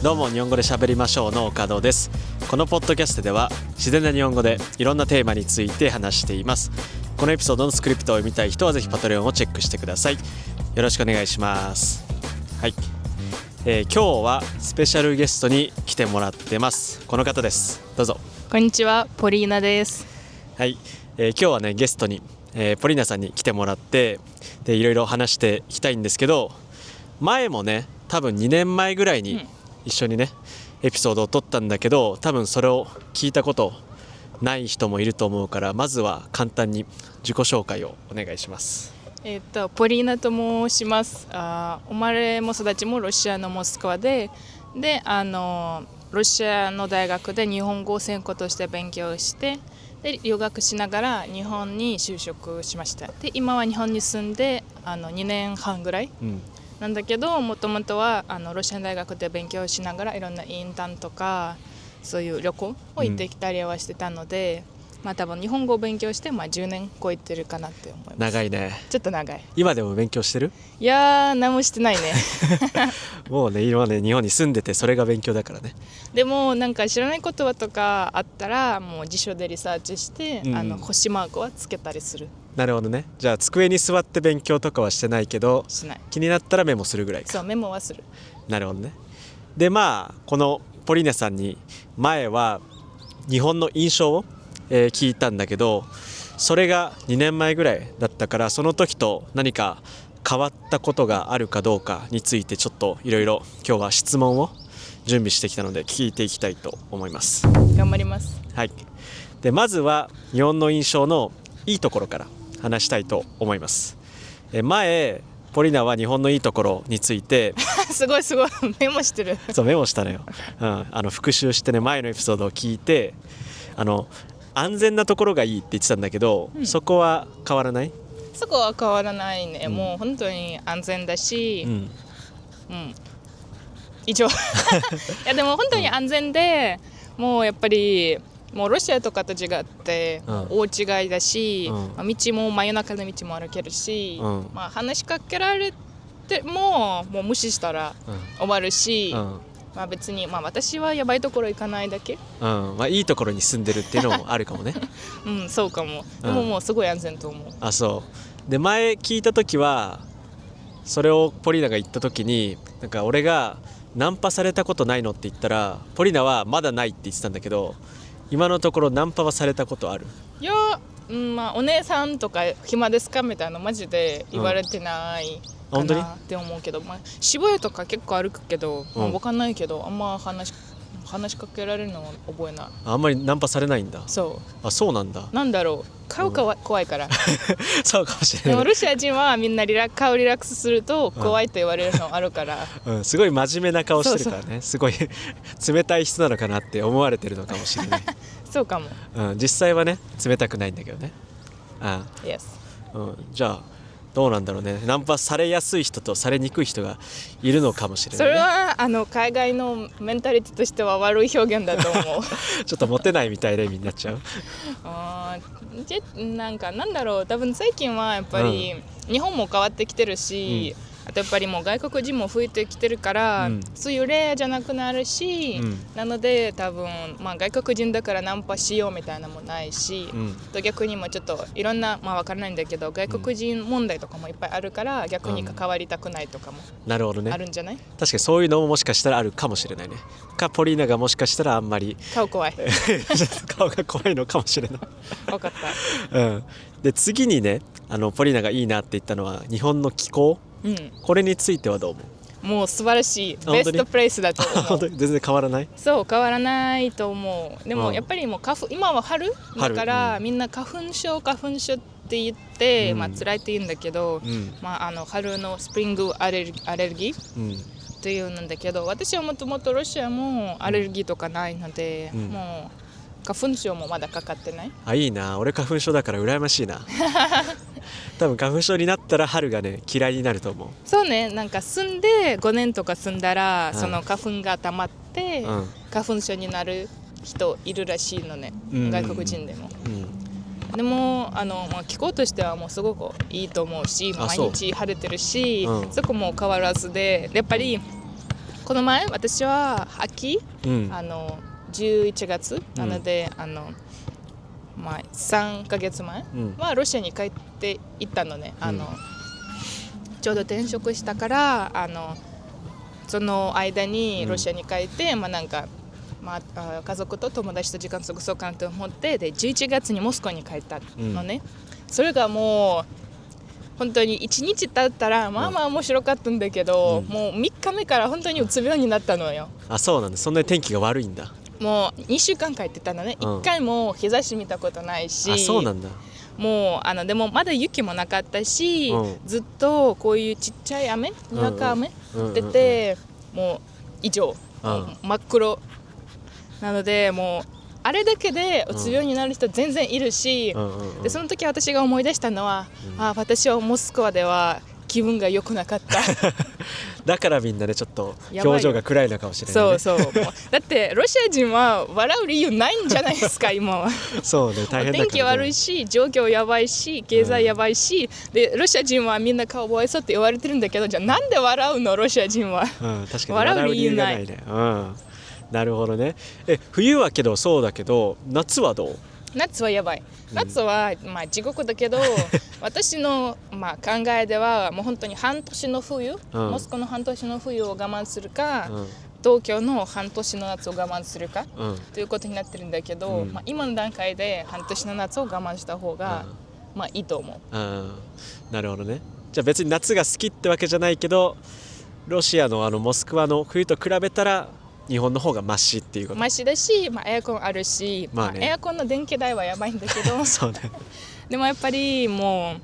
どうも日本語で喋りましょうの岡戸です。このポッドキャストでは自然な日本語でいろんなテーマについて話しています。このエピソードのスクリプトを読みたい人はぜひパトレオンをチェックしてください。よろしくお願いします。はい、今日はスペシャルゲストに来てもらってます。この方です。どうぞ。こんにちは、ポリーナです。はい、今日はねゲストに、ポリーナさんに来てもらってでいろいろ話していきたいんですけど、前もね多分2年前ぐらいに一緒にね、エピソードを撮ったんだけど、多分それを聞いたことない人もいると思うから、まずは簡単に自己紹介をお願いします。ポリーナと申します。生まれも育ちもロシアのモスクワで、ロシアの大学で日本語を専攻として勉強して、で留学しながら日本に就職しました。で今は日本に住んで2年半ぐらい、なんだけど、もともとはロシアの大学で勉強しながらいろんなインターンとかそういう旅行を行ってきたりはしてたので、多分日本語を勉強して、10年超えてるかなって思います。長いね。ちょっと長い。今でも勉強してる？いやー、何もしてないね。もうね今ね日本に住んでてそれが勉強だからね。でもなんか知らない言葉とかあったらもう辞書でリサーチして、星マークはつけたりする。なるほどね。じゃあ机に座って勉強とかはしてないけど、しない。気になったらメモするぐらいか。そう、メモはする。なるほどね。でこのポリーナさんに前は日本の印象を、聞いたんだけど、それが2年前ぐらいだったから、その時と何か変わったことがあるかどうかについてちょっといろいろ今日は質問を準備してきたので聞いていきたいと思います。頑張ります。はい。でまずは日本の印象のいいところから話したいと思います。前ポリナは日本のいいところについてすごいメモしてる。そうメモしたのよ、復習してね、前のエピソードを聞いて安全なところがいいって言ってたんだけど、そこは変わらない？そこは変わらないね、もう本当に安全だし、以上。いやでも本当に安全で、もうやっぱりもうロシアとかと違って大違いだし、道も真夜中の道も歩けるし、話しかけられてももう無視したら終わるし、別に私はやばいところ行かないだけ、いいところに住んでるっていうのもあるかもね。そうかも。でももうすごい安全と思う。あ、そうで、前聞いた時はそれをポリナが言った時に、なんか俺がナンパされたことないのって言ったら、ポリナはまだないって言ってたんだけど、今のところナンパはされたことある？いや、お姉さんとか暇ですかみたいなマジで言われてないかなって思うけど、渋谷とか結構歩くけど、分かんないけど、あんま話しかけられるのは覚えない。あんまりナンパされないんだ。そう。あ、そうなんだ。なんだろう、顔が怖いから。そうかもしれない。でもロシア人はみんな顔リラックスすると怖いと言われるのあるから、すごい真面目な顔してるからね。すごい冷たい人なのかなって思われてるのかもしれない。そうかも。実際はね冷たくないんだけどね。Yes。じゃあどうなんだろうね。ナンパされやすい人とされにくい人がいるのかもしれない、ね。それは海外のメンタリティとしては悪い表現だと思う。ちょっとモテないみたいな意味になっちゃう。なんだろう、多分最近はやっぱり日本も変わってきてるし、あとやっぱりもう外国人も増えてきてるから、そういう例じゃなくなるし、なので多分、外国人だからナンパしようみたいなのもないし、と逆にもちょっといろんな、分からないんだけど外国人問題とかもいっぱいあるから、逆に関わりたくないとかもあるんじゃない？確かにそういうのももしかしたらあるかもしれないね。ポリーナがもしかしたらあんまり顔怖い。顔が怖いのかもしれない。分かった。で次にね、ポリーナがいいなって言ったのは日本の気候。これについてはどう思う？もう素晴らしい、ベストプレイスだと思う。本当に全然変わらない？そう変わらないと思う。でもやっぱりもう今は春だから、みんな花粉症って言って、辛いって言うんだけど、春のスプリングアレルギーっていうんだけど、私はもともとロシアもアレルギーとかないので、もう花粉症もまだかかってない。いいな。俺花粉症だから羨ましいな。多分花粉症になったら春がね嫌いになると思う。そうね、なんか住んで5年とか住んだら、その花粉が溜まって、花粉症になる人いるらしいのね、外国人でも。でも気候としてはもうすごくいいと思うし、毎日晴れてるし、そこも変わらずで、やっぱりこの前私は秋、うん11月なので、3ヶ月前はロシアに帰っていったのね、ちょうど転職したからその間にロシアに帰って、家族と友達と時間過ごそうかなと思って、で11月にモスクワに帰ったのね、それがもう本当に1日経ったらまあまあ面白かったんだけど、もう3日目から本当にうつ病になったのよ。あ、そうなんだ。そんなに天気が悪いんだ。もう2週間帰ってたのね、1回も日差し見たことないし。あ、そうなんだ。もうでもまだ雪もなかったし、ずっとこういうちっちゃい雨、にわか雨降ってて、もう以上、真っ黒なので、もうあれだけでうつ病になる人全然いるし、でその時私が思い出したのは、私はモスクワでは気分が良くなかっただからみんなねちょっと表情が暗いのかもしれないね。そうだってロシア人は笑う理由ないんじゃないですか今はそうね、大変だからね。天気悪いし、状況やばいし、経済やばいし、でロシア人はみんな顔ボエそうって言われてるんだけど、じゃあなんで笑うのロシア人は、確かに笑う理由ないね。なるほどね。冬はけどそうだけど、夏はどう？夏はやばい。夏は地獄だけど私の考えではもう本当に半年の冬、モスクワの半年の冬を我慢するか、東京の半年の夏を我慢するか、ということになってるんだけど、今の段階で半年の夏を我慢した方が、いいと思う。なるほどね。じゃあ別に夏が好きってわけじゃないけど、ロシアのモスクワの冬と比べたら日本の方がマシっていうこと。マシだし、エアコンあるし、エアコンの電気代はやばいんだけどそうね。でもやっぱりもう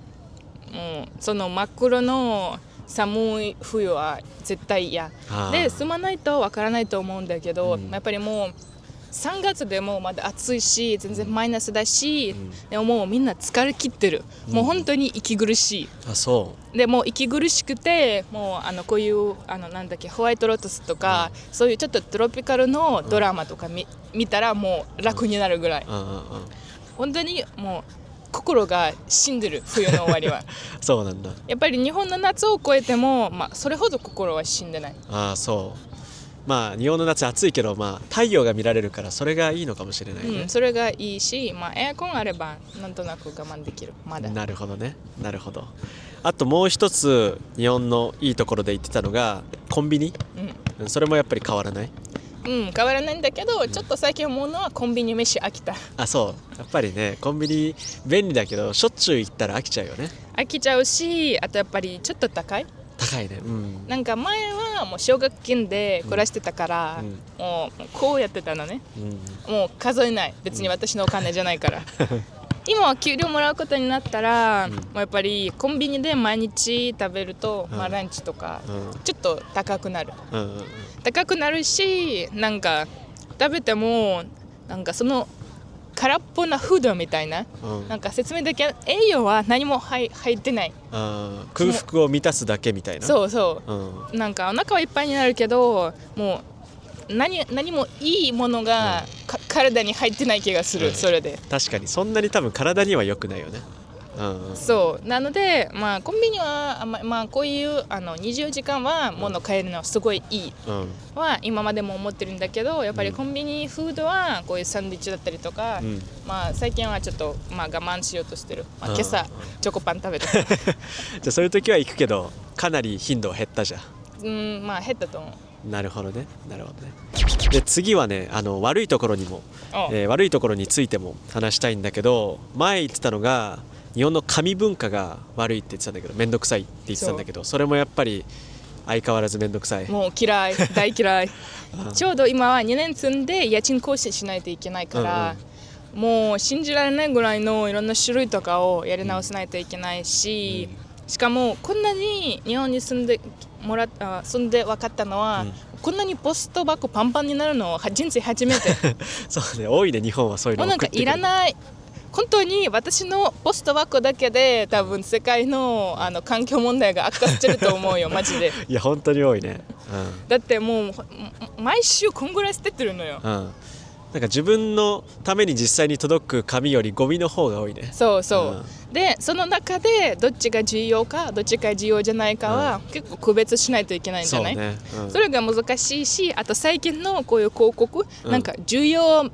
その真っ黒の寒い冬は絶対嫌で、住まないとわからないと思うんだけど、やっぱりもう3月でもまだ暑いし全然マイナスだし、でももうみんな疲れ切ってる、もう本当に息苦しい。あ、そうでもう息苦しくて、もうこういうなんだっけ、ホワイトロトスとか、そういうちょっとトロピカルのドラマとか見たらもう楽になるぐらい、本当にもう心が死んでる冬の終わりはそうなんだ。やっぱり日本の夏を超えても、それほど心は死んでない。そう。日本の夏暑いけど、太陽が見られるからそれがいいのかもしれないね。それがいいし、エアコンあればなんとなく我慢できる。まだ。なるほどね。なるほど。あともう一つ日本のいいところで言ってたのがコンビニ、それもやっぱり変わらない？変わらないんだけど、ちょっと最近思うのはコンビニ飯飽きた。そうやっぱりね、コンビニ便利だけどしょっちゅう行ったら飽きちゃうよね。飽きちゃうし、あとやっぱりちょっと高いね。なんか前はもう奨学金で暮らしてたから、もうこうやってたのね、もう数えない、別に私のお金じゃないから今は給料もらうことになったら、もうやっぱりコンビニで毎日食べると、ランチとかちょっと高くなる、高くなるし、なんか食べてもなんかその空っぽなフードみたいな、なんか説明だけ、栄養は何も入ってない、空腹を満たすだけみたいな。そう、なんかお腹はいっぱいになるけど、もう何もいいものが、体に入ってない気がする、それで。確かにそんなに多分体には良くないよね。そうなので、コンビニはこういう24時間は物買えるのはすごいいい、は今までも思ってるんだけど、やっぱりコンビニフードはこういうサンドイッチだったりとか、最近はちょっと我慢しようとしてる、今朝チョコパン食べたじゃあそういう時は行くけどかなり頻度減ったじゃん。減ったと思う。なるほどね。で次はね、悪いところにも、悪いところについても話したいんだけど、前言ってたのが日本の紙文化が悪いって言ってたんだけど、めんどくさいって言ってたんだけど、それもやっぱり相変わらずめんどくさい。もう嫌い、大嫌いちょうど今は2年積んで家賃更新しないといけないから、もう信じられないぐらいのいろんな種類とかをやり直さないといけないし、しかもこんなに日本に住んで分かったのは、こんなにポスト箱パンパンになるのは人生初めてそうね、多いね日本はそういうの送ってくる。もうなんかいらない、本当に私のポスト箱だけで多分世界の環境問題が悪化してると思うよマジでいや本当に多いね、だってもう毎週こんぐらい捨ててるのよ、なんか自分のために実際に届く紙よりゴミの方が多いね。そうそう、でその中でどっちが重要かどっちが重要じゃないかは、結構区別しないといけないんじゃない？それが難しいし、あと最近のこういう広告、なんか重要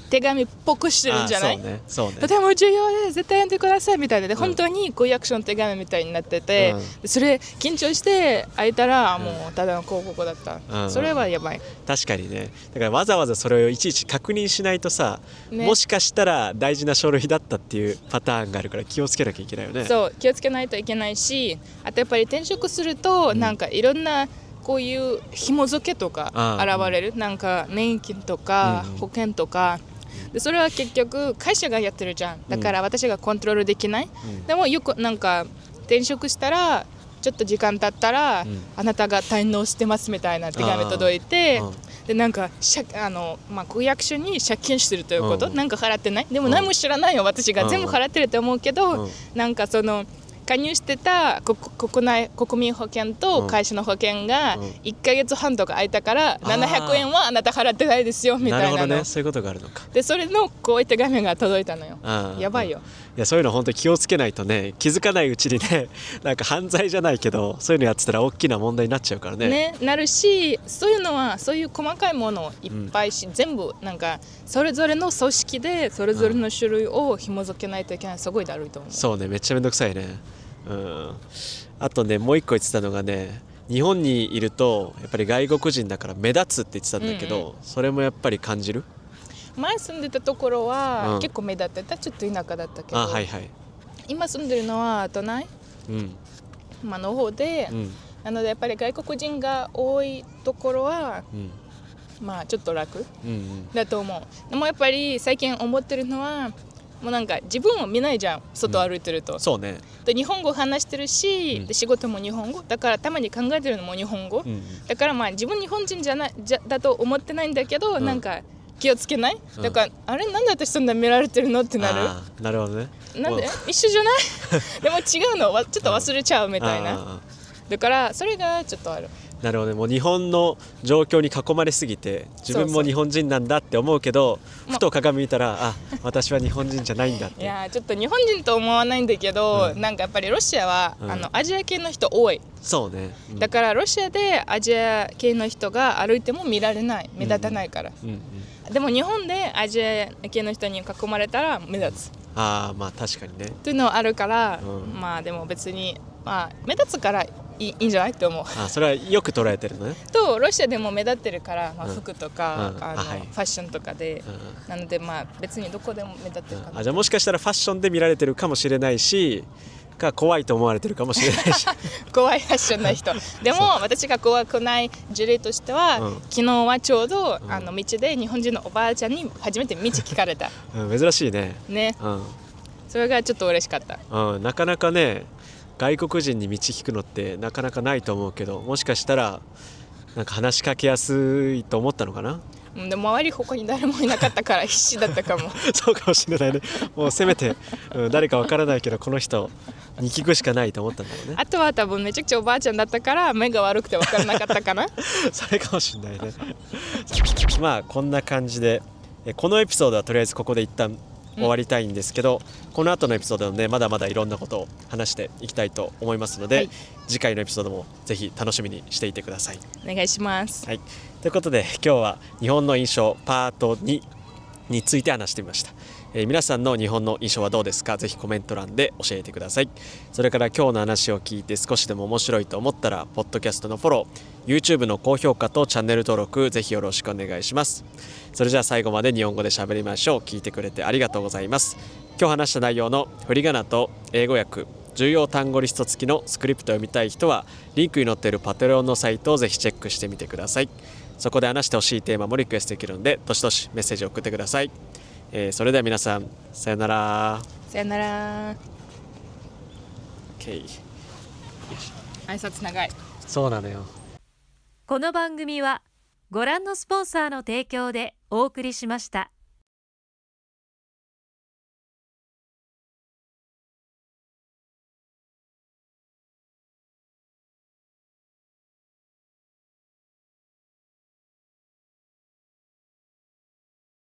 手紙っぽくしてるんじゃない？そうね。とても重要で絶対読んでくださいみたいなで、本当に区役所の手紙みたいになってて、それ緊張して開いたらもうただの広告だった、それはやばい。確かにね。だからわざわざそれをいちいち確認しないとさ、もしかしたら大事な書類だったっていうパターンがあるから気をつけなきゃいけないよね。そう、気をつけないといけないし、あとやっぱり転職するとなんかいろんなこういう紐付けとか現れる、なんか年金とか保険とか、でそれは結局会社がやってるじゃん。だから私がコントロールできない、でもよくなんか転職したらちょっと時間経ったら、あなたが滞納してますみたいな手紙届いて、でなんか区役所に借金してるということ、なんか払ってない、でも何も知らないよ私が、全部払ってると思うけど、なんかその加入してた国民保険と会社の保険が1ヶ月半とか空いたから700円はあなた払ってないですよみたいなの。なるほどね、そういうことがあるのか。でそれのこういった画面が届いたのよ。やばいよ。いやそういうの本当に気をつけないとね、気づかないうちにね、なんか犯罪じゃないけどそういうのやってたら大きな問題になっちゃうからね。ね、なるし、そういうのはそういう細かいものをいっぱい全部なんかそれぞれの組織でそれぞれの種類を紐付けないといけない、すごいだるいと思う。そうね、めっちゃめんどくさいね。あとね、もう一個言ってたのがね、日本にいるとやっぱり外国人だから目立つって言ってたんだけど、それもやっぱり感じる？前住んでたところは結構目立ってた、ちょっと田舎だったけど、今住んでるのは都内、の方で、なのでやっぱり外国人が多いところは、ちょっと楽だと思う。でもやっぱり最近思ってるのは、もうなんか自分を見ないじゃん、外歩いてると、そうね。で日本語話してるし、で仕事も日本語だからたまに考えてるのも日本語、だから自分日本人だと思ってないんだけど、なんか気をつけない、だからあれなんで私そんな見られてるのってなる。なるほどね。なんで一緒じゃないでも違うのちょっと忘れちゃうみたいな、だからそれがちょっとある。なるほどね。もう日本の状況に囲まれすぎて自分も日本人なんだって思うけど、ふと鏡見たら私は日本人じゃないんだって。いやちょっと日本人と思わないんだけど、なんかやっぱりロシアは、アジア系の人多い。そうね、だからロシアでアジア系の人が歩いても見られない、目立たないから、でも日本でアジア系の人に囲まれたら目立つ。まあ確かにね。というのはあるから、でも別に目立つからいいんじゃないって思う。それはよく捉えてるのね。とロシアでも目立ってるから、服とか、ファッションとかで、なので別にどこでも目立ってるかな。じゃあもしかしたらファッションで見られてるかもしれないし、怖いと思われてるかもしれないし怖いファッションな人でも私が怖くない事例としては、昨日はちょうど、道で日本人のおばあちゃんに初めて道聞かれた珍しいね。それがちょっと嬉しかった。なかなかね、外国人に道聞くのってなかなかないと思うけど、もしかしたらなんか話しかけやすいと思ったのかな。でも周り他に誰もいなかったから必死だったかもそうかもしれないね。もうせめて、誰かわからないけどこの人に聞くしかないと思ったんだろうね。あとは多分めちゃくちゃおばあちゃんだったから目が悪くて分からなかったかなそれかもしれないねこんな感じでこのエピソードはとりあえずここで一旦終わりたいんですけど、この後のエピソードでね、まだまだいろんなことを話していきたいと思いますので、次回のエピソードもぜひ楽しみにしていてください。お願いします。ということで今日は日本の印象パート2について話してみました。皆さんの日本の印象はどうですか？ぜひコメント欄で教えてください。それから今日の話を聞いて少しでも面白いと思ったらポッドキャストのフォロー、 YouTube の高評価とチャンネル登録ぜひよろしくお願いします。それじゃあ最後まで日本語で喋りましょう。聞いてくれてありがとうございます。今日話した内容の振り仮名と英語訳、重要単語リスト付きのスクリプトを読みたい人はリンクに載っているパトレオンのサイトをぜひチェックしてみてください。そこで話してほしいテーマもリクエストできるのでどしどしメッセージを送ってください。それでは皆さんさよなら。さよなら。 OK。 挨拶長い。そうなのよ。この番組はご覧のスポンサーの提供でお送りしました。